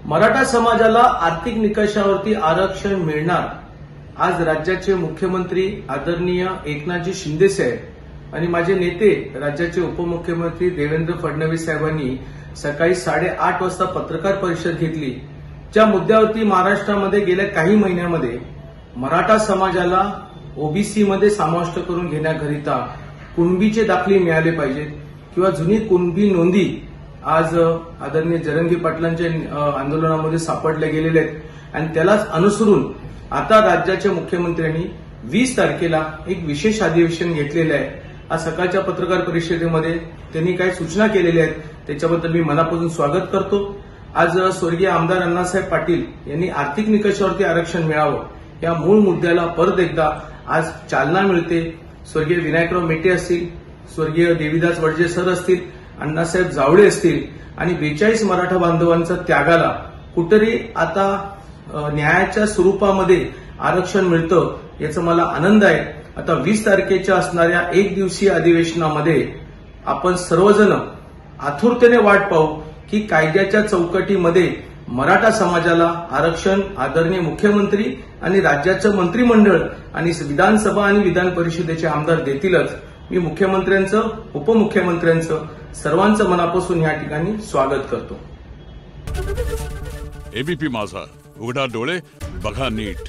मराठा समाजाला आर्थिक निकषावरती आरक्षण मिळणार। आज राज्याचे मुख्यमंत्री आदरणीय एकनाथजी शिंदे साहेब आणि माझे नेते राज्याचे उपमुख्यमंत्री देवेंद्र फडणवीस साहेबांनी सकाळी 8:30 वाजता पत्रकार परिषद घेतली। ज्या मुद्द्यावरती महाराष्ट्रामध्ये गेल्या काही महिन्यामध्ये मराठा समाजाला ओबीसी मध्ये समाविष्ट करून घेण्याकरिता कुणबीचे दाखले मिळाले पाहिजेत किंवा जुनी कुणबी नोंदी आज आदरणीय जरंगे पाटलांच्या आंदोलनामध्ये सापडल्या गेलेल्या आहेत आणि त्यालाच अनुसरून आता राज्याच्या मुख्यमंत्र्यांनी 20 तारखेला एक विशेष अधिवेशन घेतलेलं आहे। आज सकाळच्या पत्रकार परिषदेमध्ये त्यांनी काही सूचना केलेल्या आहेत, त्याच्याबद्दल मी मनापासून स्वागत करतो। आज स्वर्गीय आमदार अण्णासाहेब पाटील यांनी आर्थिक निकषावरती आरक्षण मिळावं या मूळ मुद्द्याला परत एकदा आज चालना मिळते। स्वर्गीय विनायकराव मेटे असतील, स्वर्गीय देवीदास वडजे सर असतील, अण्णासाहेब जावळे असतील आणि 42 मराठा बांधवांच्या त्यागाला कुठेतरी आता न्यायाच्या स्वरूपामध्ये आरक्षण मिळतं याचा मला आनंद आहे। आता 20 तारखेच्या असणाऱ्या एक दिवसीय अधिवेशनामध्ये आपण सर्वजण आतुरतेने वाट पाहू की कायद्याच्या चौकटीमध्ये मराठा समाजाला आरक्षण आदरणीय मुख्यमंत्री आणि राज्याचं मंत्रिमंडळ आणि विधानसभा आणि विधान परिषदेचे आमदार देतीलच। मी मुख्यमंत्र्यांचं, उपमुख्यमंत्र्यांचं सर्वांचं मनापासून या ठिकाणी स्वागत करतो। एबीपी माझा, उघडा डोळे बघा नीट।